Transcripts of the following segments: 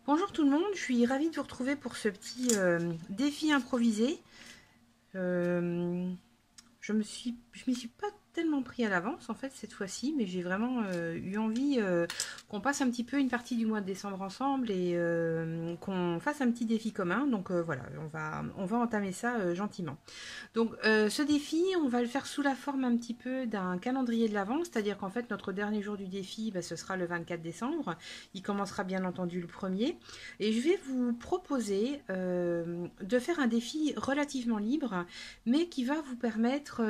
Bonjour tout le monde, je suis ravie de vous retrouver pour ce petit défi improvisé. Euh, je m'y suis pas tellement pris à l'avance en fait cette fois-ci, mais j'ai vraiment eu envie qu'on passe un petit peu une partie du mois de décembre ensemble et qu'on fasse un petit défi commun. Donc voilà, on va entamer ça gentiment. Donc ce défi, on va le faire sous la forme un petit peu d'un calendrier de l'Avent, c'est-à-dire qu'en fait notre dernier jour du défi, bah, ce sera le 24 décembre. Il commencera bien entendu le premier. Et je vais vous proposer de faire un défi relativement libre, mais qui va vous permettre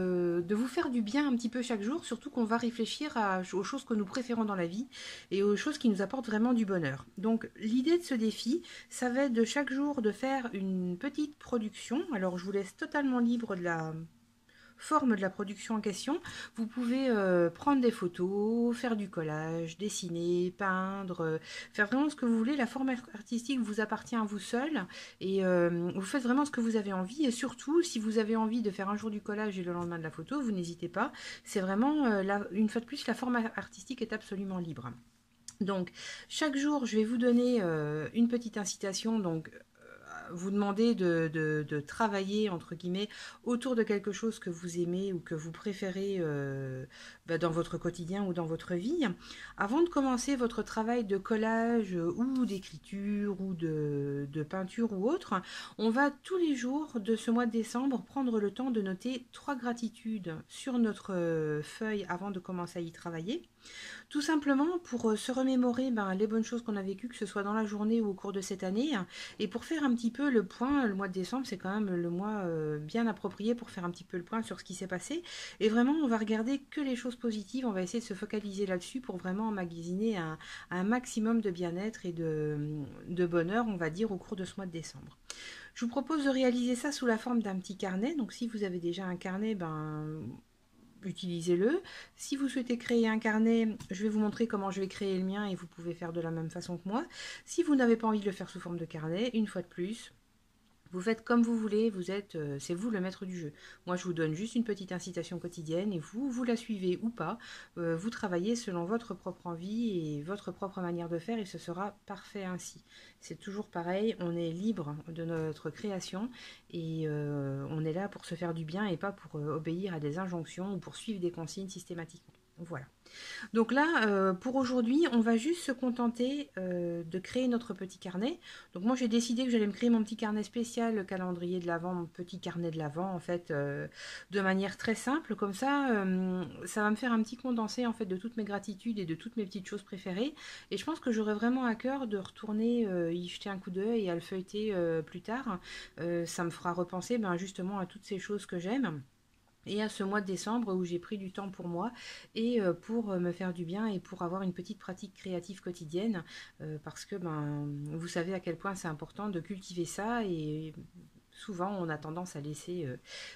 de vous faire du bien un petit peu chaque jour, surtout qu'on va réfléchir aux choses que nous préférons dans la vie et aux choses qui nous apportent vraiment du bonheur. Donc l'idée de ce défi, ça va être de chaque jour de faire une petite production. Alors je vous laisse totalement libre de la forme de la production en question. Vous pouvez prendre des photos, faire du collage, dessiner, peindre, faire vraiment ce que vous voulez. La forme artistique vous appartient à vous seul et vous faites vraiment ce que vous avez envie. Et surtout, si vous avez envie de faire un jour du collage et le lendemain de la photo, vous n'hésitez pas. C'est vraiment, une fois de plus, la forme artistique est absolument libre. Donc, chaque jour, je vais vous donner une petite incitation. Donc, vous demander de travailler, entre guillemets, autour de quelque chose que vous aimez ou que vous préférez dans votre quotidien ou dans votre vie. Avant de commencer votre travail de collage ou d'écriture ou de peinture ou autre, on va tous les jours de ce mois de décembre prendre le temps de noter 3 gratitudes sur notre feuille avant de commencer à y travailler. Tout simplement pour se remémorer les bonnes choses qu'on a vécues, que ce soit dans la journée ou au cours de cette année, et pour faire un petit peu le point. Le mois de décembre, c'est quand même le mois bien approprié pour faire un petit peu le point sur ce qui s'est passé. Et vraiment, on va regarder que les choses positives, on va essayer de se focaliser là-dessus pour vraiment emmagasiner un maximum de bien-être et de bonheur, on va dire, au cours de ce mois de décembre. Je vous propose de réaliser ça sous la forme d'un petit carnet. Donc si vous avez déjà un carnet, utilisez-le. Si vous souhaitez créer un carnet, je vais vous montrer comment je vais créer le mien et vous pouvez faire de la même façon que moi. Si vous n'avez pas envie de le faire sous forme de carnet, une fois de plus, vous faites comme vous voulez, c'est vous le maître du jeu. Moi, je vous donne juste une petite incitation quotidienne et vous la suivez ou pas. Vous travaillez selon votre propre envie et votre propre manière de faire et ce sera parfait ainsi. C'est toujours pareil, on est libre de notre création et on est là pour se faire du bien et pas pour obéir à des injonctions ou pour suivre des consignes systématiquement. Voilà. Donc là, pour aujourd'hui, on va juste se contenter de créer notre petit carnet. Donc moi, j'ai décidé que j'allais me créer mon petit carnet spécial, le calendrier de l'Avent, mon petit carnet de l'Avent, en fait, de manière très simple. Comme ça va me faire un petit condensé, en fait, de toutes mes gratitudes et de toutes mes petites choses préférées. Et je pense que j'aurai vraiment à cœur de retourner y jeter un coup d'œil et à le feuilleter plus tard. Ça me fera repenser justement à toutes ces choses que j'aime et à ce mois de décembre où j'ai pris du temps pour moi et pour me faire du bien et pour avoir une petite pratique créative quotidienne parce que vous savez à quel point c'est important de cultiver ça et souvent on a tendance à laisser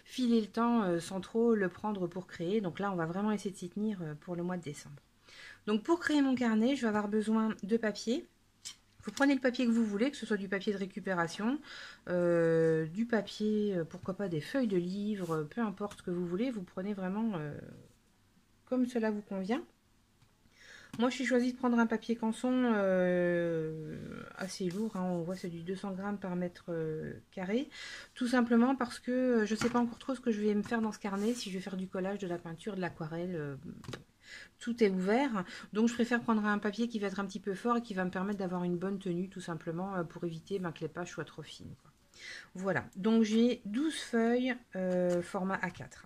filer le temps sans trop le prendre pour créer. Donc là on va vraiment essayer de s'y tenir pour le mois de décembre. Donc pour créer mon carnet, je vais avoir besoin de papier. Vous prenez le papier que vous voulez, que ce soit du papier de récupération, du papier, pourquoi pas des feuilles de livres, peu importe ce que vous voulez, vous prenez vraiment comme cela vous convient. Moi, je suis choisi de prendre un papier canson assez lourd, hein, on voit c'est du 200 grammes par mètre carré, tout simplement parce que je ne sais pas encore trop ce que je vais me faire dans ce carnet, si je vais faire du collage, de la peinture, de l'aquarelle, tout est ouvert. Donc je préfère prendre un papier qui va être un petit peu fort et qui va me permettre d'avoir une bonne tenue tout simplement pour éviter que les pages soient trop fines, quoi. Voilà, donc j'ai 12 feuilles format A4.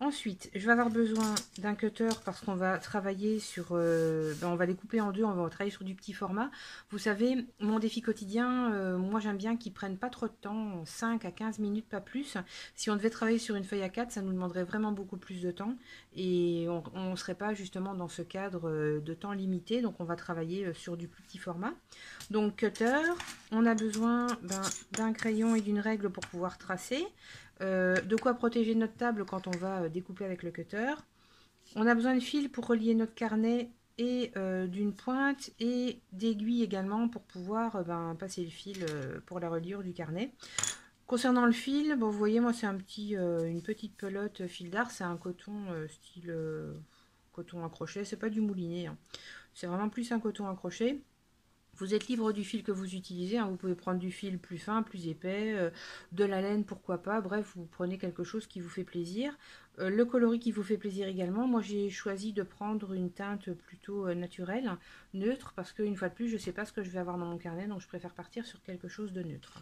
Ensuite, je vais avoir besoin d'un cutter parce qu'on va travailler sur... on va les couper en deux, on va travailler sur du petit format. Vous savez, mon défi quotidien, moi j'aime bien qu'ils prennent pas trop de temps, 5 à 15 minutes, pas plus. Si on devait travailler sur une feuille A4, ça nous demanderait vraiment beaucoup plus de temps et on ne serait pas justement dans ce cadre de temps limité. Donc on va travailler sur du plus petit format. Donc cutter, on a besoin d'un crayon et d'une règle pour pouvoir tracer. De quoi protéger notre table quand on va découper avec le cutter. On a besoin de fil pour relier notre carnet et d'une pointe et d'aiguilles également pour pouvoir passer le fil pour la reliure du carnet. Concernant le fil, vous voyez, moi c'est une petite pelote fil d'art, c'est un coton style coton à crochet, c'est pas du moulinet, hein. C'est vraiment plus un coton à crochet. Vous êtes libre du fil que vous utilisez, hein. Vous pouvez prendre du fil plus fin, plus épais, de la laine, pourquoi pas. Bref, vous prenez quelque chose qui vous fait plaisir. Le coloris qui vous fait plaisir également. Moi, j'ai choisi de prendre une teinte plutôt naturelle, neutre, parce qu'une fois de plus, je ne sais pas ce que je vais avoir dans mon carnet, donc je préfère partir sur quelque chose de neutre.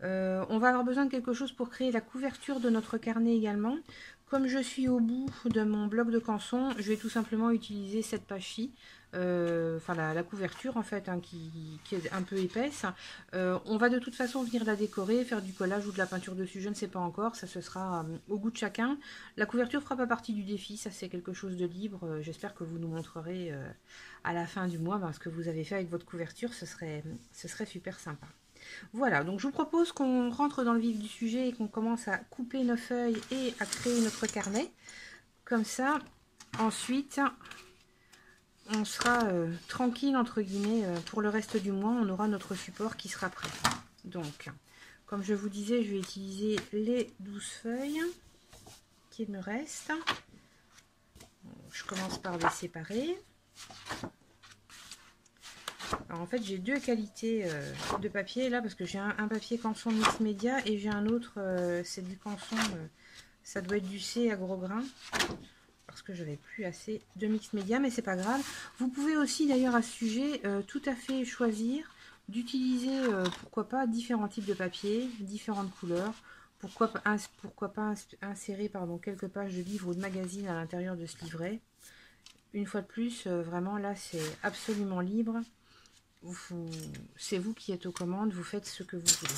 On va avoir besoin de quelque chose pour créer la couverture de notre carnet également. Comme je suis au bout de mon bloc de canson, je vais tout simplement utiliser cette page-ci, enfin la couverture en fait, hein, qui est un peu épaisse. On va de toute façon venir la décorer, faire du collage ou de la peinture dessus, je ne sais pas encore, ça ce sera au goût de chacun. La couverture fera pas partie du défi, ça c'est quelque chose de libre. J'espère que vous nous montrerez à la fin du mois ce que vous avez fait avec votre couverture, ce serait super sympa. Voilà, donc je vous propose qu'on rentre dans le vif du sujet et qu'on commence à couper nos feuilles et à créer notre carnet. Comme ça, ensuite, on sera tranquille, entre guillemets, pour le reste du mois. On aura notre support qui sera prêt. Donc, comme je vous disais, je vais utiliser les 12 feuilles qu'il me reste. Je commence par les séparer. Alors en fait j'ai deux qualités de papier là parce que j'ai un papier canson mix média et j'ai un autre, c'est du canson, ça doit être du C à gros grains parce que j'avais plus assez de mix média, mais c'est pas grave. Vous pouvez aussi d'ailleurs à ce sujet tout à fait choisir d'utiliser pourquoi pas différents types de papier, différentes couleurs. Pourquoi pas insérer quelques pages de livres ou de magazines à l'intérieur de ce livret. Une fois de plus, vraiment là c'est absolument libre. C'est vous qui êtes aux commandes, vous faites ce que vous voulez.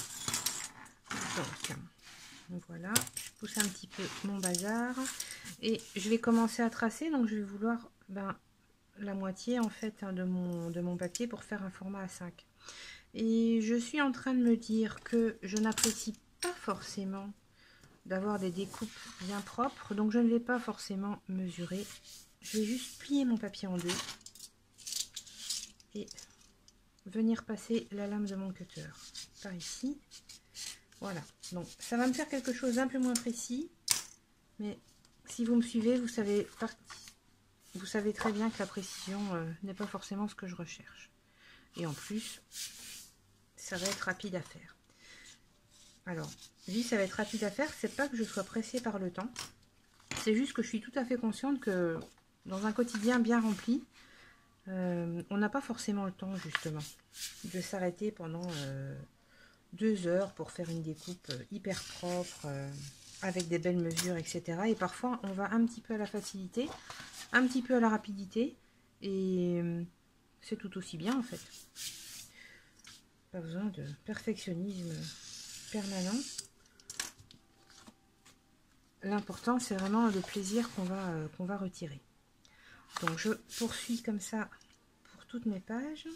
Donc voilà, je pousse un petit peu mon bazar et je vais commencer à tracer. Donc je vais vouloir la moitié en fait de mon papier pour faire un format A5. Et je suis en train de me dire que je n'apprécie pas forcément d'avoir des découpes bien propres, donc je ne vais pas forcément mesurer. Je vais juste plier mon papier en deux et venir passer la lame de mon cutter par ici. Voilà, donc ça va me faire quelque chose d'un peu moins précis, mais si vous me suivez, vous savez très bien que la précision n'est pas forcément ce que je recherche. Et en plus, ça va être rapide à faire. Alors, vu que ça va être rapide à faire, c'est pas que je sois pressée par le temps, c'est juste que je suis tout à fait consciente que dans un quotidien bien rempli, on n'a pas forcément le temps justement de s'arrêter pendant 2 heures pour faire une découpe hyper propre, avec des belles mesures, etc. Et parfois on va un petit peu à la facilité, un petit peu à la rapidité, et c'est tout aussi bien en fait. Pas besoin de perfectionnisme permanent. L'important c'est vraiment le plaisir qu'on va retirer. Donc je poursuis comme ça pour toutes mes pages.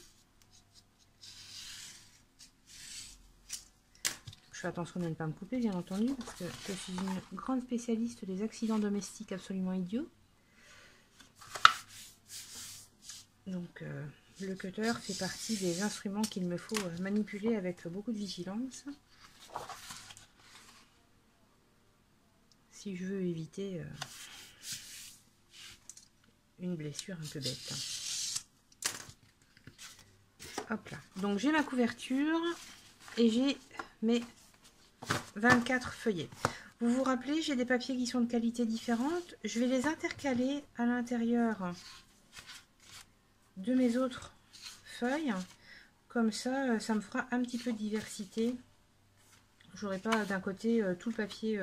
Je fais attention de ne pas me couper bien entendu parce que je suis une grande spécialiste des accidents domestiques absolument idiots. Donc le cutter fait partie des instruments qu'il me faut manipuler avec beaucoup de vigilance si je veux éviter une blessure un peu bête. Hop là. Donc j'ai ma couverture et j'ai mes 24 feuillets. Vous vous rappelez, j'ai des papiers qui sont de qualité différente. Je vais les intercaler à l'intérieur de mes autres feuilles. Comme ça, ça me fera un petit peu de diversité. J'aurai pas d'un côté tout le papier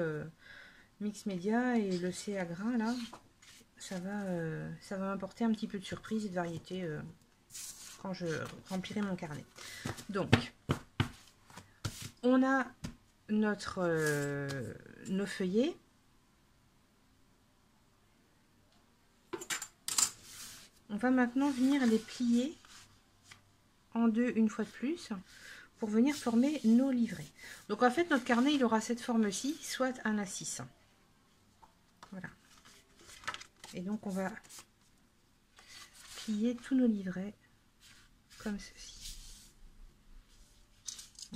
mix média et le C à grains là. Ça va m'apporter un petit peu de surprise et de variété quand je remplirai mon carnet. Donc, on a nos feuillets. On va maintenant venir les plier en deux une fois de plus pour venir former nos livrets. Donc en fait notre carnet il aura cette forme-ci, soit un A6. Voilà. Et donc on va plier tous nos livrets comme ceci.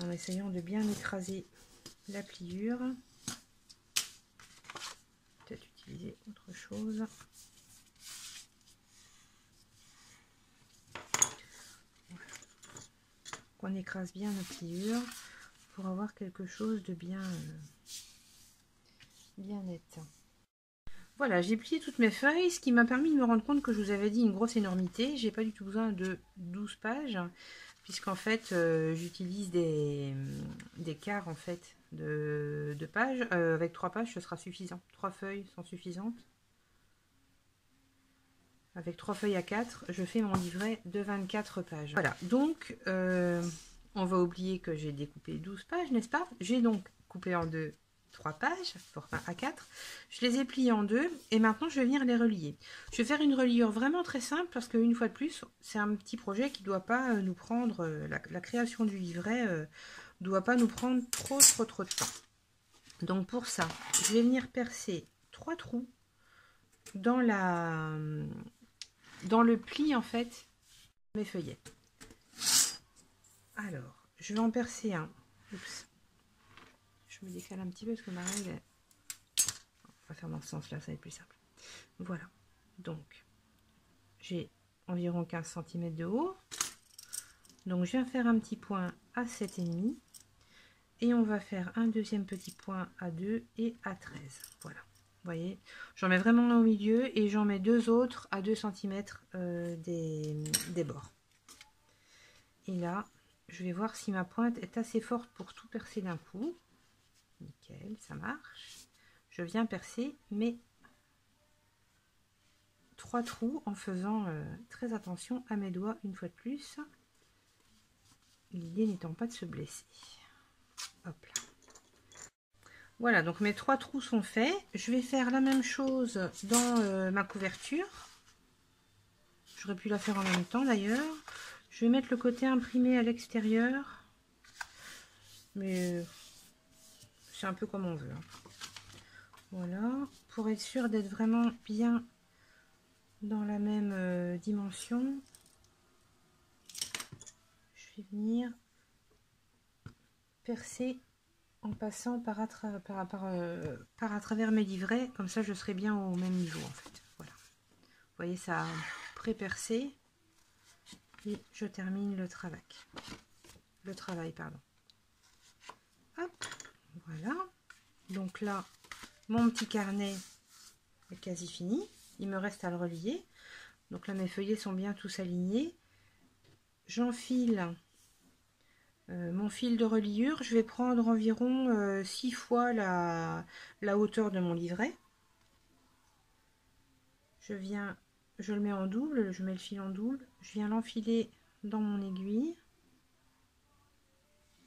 En essayant de bien écraser la pliure. Peut-être utiliser autre chose. Voilà. qu'on écrase bien nos pliures pour avoir quelque chose de bien, bien net. Voilà, j'ai plié toutes mes feuilles, ce qui m'a permis de me rendre compte que je vous avais dit une grosse énormité. J'ai pas du tout besoin de 12 pages, puisqu'en fait, j'utilise des quarts en fait de pages. Avec 3 pages, ce sera suffisant. 3 feuilles sont suffisantes. Avec 3 feuilles à 4, je fais mon livret de 24 pages. Voilà, donc on va oublier que j'ai découpé 12 pages, n'est-ce pas? J'ai donc coupé en deux 3 pages, enfin à 4. Je les ai pliées en deux et maintenant je vais venir les relier. Je vais faire une reliure vraiment très simple parce qu'une fois de plus, c'est un petit projet qui ne doit pas nous prendre, la création du livret ne doit pas nous prendre trop de temps. Donc pour ça, je vais venir percer 3 trous dans le pli en fait mes feuillets. Alors je vais en percer un. Oups, je me décale un petit peu parce que ma règle est... on va faire dans ce sens là, ça va être plus simple. Voilà, donc j'ai environ 15 cm de haut, donc je viens faire un petit point à 7,5 et on va faire un deuxième petit point à 2 et à 13. Voilà, vous voyez, j'en mets vraiment un au milieu et j'en mets 2 autres à 2 cm des bords. Et là, je vais voir si ma pointe est assez forte pour tout percer d'un coup. Nickel, ça marche. Je viens percer mes 3 trous en faisant très attention à mes doigts une fois de plus. L'idée n'étant pas de se blesser. Hop là. Voilà, donc mes 3 trous sont faits. Je vais faire la même chose dans ma couverture. J'aurais pu la faire en même temps d'ailleurs. Je vais mettre le côté imprimé à l'extérieur. Mais c'est un peu comme on veut. Hein. Voilà, pour être sûr d'être vraiment bien dans la même dimension, je vais venir percer en passant par à travers mes livrets, comme ça je serai bien au même niveau en fait. Voilà, vous voyez, ça a pré-percé et je termine le travail. Pardon. Hop, voilà. Donc là, mon petit carnet est quasi fini. Il me reste à le relier. Donc là, mes feuillets sont bien tous alignés. J'enfile mon fil de reliure. Je vais prendre environ 6 fois la hauteur de mon livret. Je le mets en double, je mets le fil en double. Je viens l'enfiler dans mon aiguille.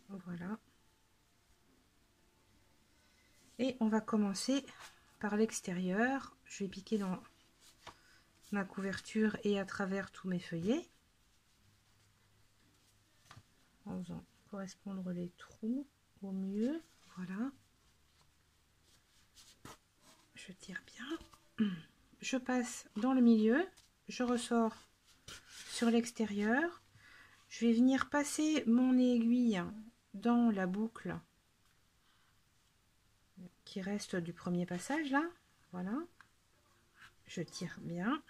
Voilà. Et on va commencer par l'extérieur. Je vais piquer dans ma couverture et à travers tous mes feuillets. En faisant correspondre les trous au mieux. Voilà. Je tire bien. Je passe dans le milieu. Je ressors sur l'extérieur. Je vais venir passer mon aiguille dans la boucle qui reste du premier passage là. Voilà. Je tire bien.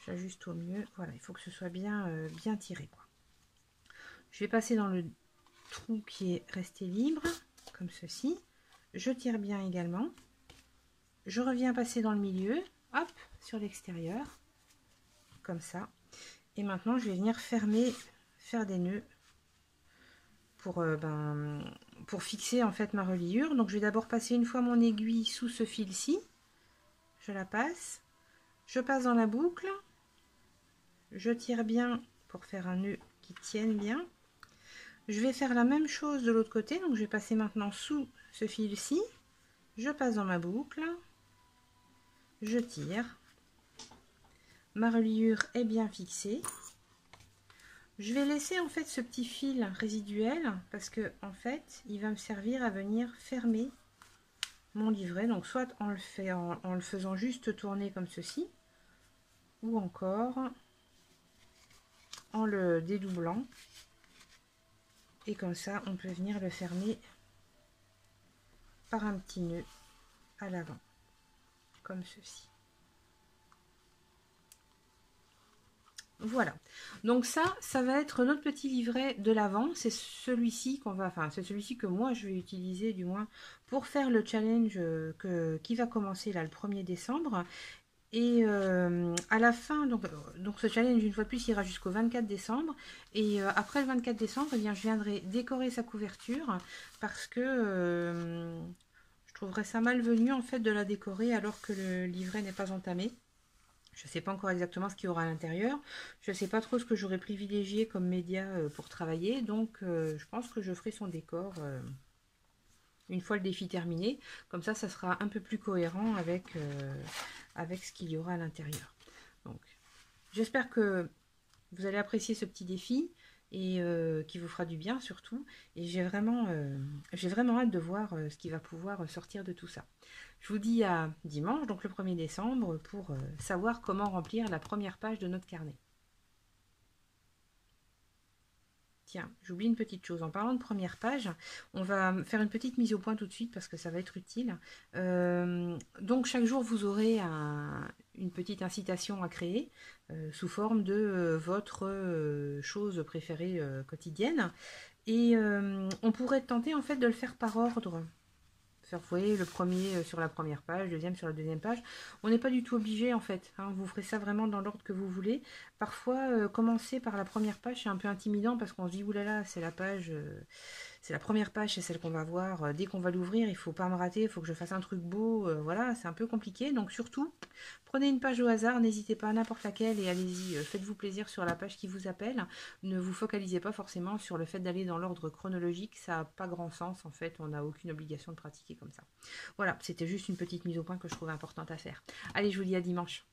J'ajuste au mieux. Voilà, il faut que ce soit bien, bien tiré, quoi. Je vais passer dans le trou qui est resté libre, comme ceci. Je tire bien également. Je reviens passer dans le milieu, hop, sur l'extérieur, comme ça. Et maintenant, je vais venir fermer, faire des nœuds pour fixer en fait ma reliure. Donc, je vais d'abord passer une fois mon aiguille sous ce fil-ci. Je la passe. Je passe dans la boucle. Je tire bien pour faire un nœud qui tienne bien. Je vais faire la même chose de l'autre côté. Donc, je vais passer maintenant sous ce fil-ci. Je passe dans ma boucle. Je tire. Ma reliure est bien fixée. Je vais laisser en fait ce petit fil résiduel parce que en fait il va me servir à venir fermer mon livret, donc soit en le faisant juste tourner comme ceci, ou encore en le dédoublant, et comme ça on peut venir le fermer par un petit nœud à l'avant. comme ceci. Voilà, donc ça va être notre petit livret de l'Avent. C'est celui-ci qu'on va, enfin c'est celui-ci que moi je vais utiliser du moins pour faire le challenge qui va commencer là le 1er décembre. Et à la fin, donc ce challenge une fois de plus ira jusqu'au 24 décembre. Et après le 24 décembre, eh bien, je viendrai décorer sa couverture parce que je trouverais ça malvenu en fait de la décorer alors que le livret n'est pas entamé. Je ne sais pas encore exactement ce qu'il y aura à l'intérieur. Je ne sais pas trop ce que j'aurais privilégié comme média pour travailler. Donc je pense que je ferai son décor une fois le défi terminé. Comme ça sera un peu plus cohérent avec, avec ce qu'il y aura à l'intérieur. Donc j'espère que vous allez apprécier ce petit défi et qui vous fera du bien surtout. Et j'ai vraiment hâte de voir ce qui va pouvoir sortir de tout ça. Je vous dis à dimanche, donc le 1er décembre, pour savoir comment remplir la première page de notre carnet. Tiens, j'oublie une petite chose. En parlant de première page, on va faire une petite mise au point tout de suite parce que ça va être utile. Donc chaque jour, vous aurez une petite incitation à créer sous forme de votre chose préférée quotidienne. Et on pourrait tenter en fait de le faire par ordre. Vous voyez, le premier sur la première page, le deuxième sur la deuxième page. On n'est pas du tout obligé en fait. Hein, vous ferez ça vraiment dans l'ordre que vous voulez. Parfois, commencer par la première page, c'est un peu intimidant parce qu'on se dit, oulala, c'est la page, c'est la première page, c'est celle qu'on va voir. Dès qu'on va l'ouvrir, il ne faut pas me rater, il faut que je fasse un truc beau. Voilà, c'est un peu compliqué. Donc surtout, prenez une page au hasard, n'hésitez pas à n'importe laquelle et allez-y, faites-vous plaisir sur la page qui vous appelle. Ne vous focalisez pas forcément sur le fait d'aller dans l'ordre chronologique, ça n'a pas grand sens en fait, on n'a aucune obligation de pratiquer comme ça. Voilà, c'était juste une petite mise au point que je trouvais importante à faire. Allez, je vous dis à dimanche.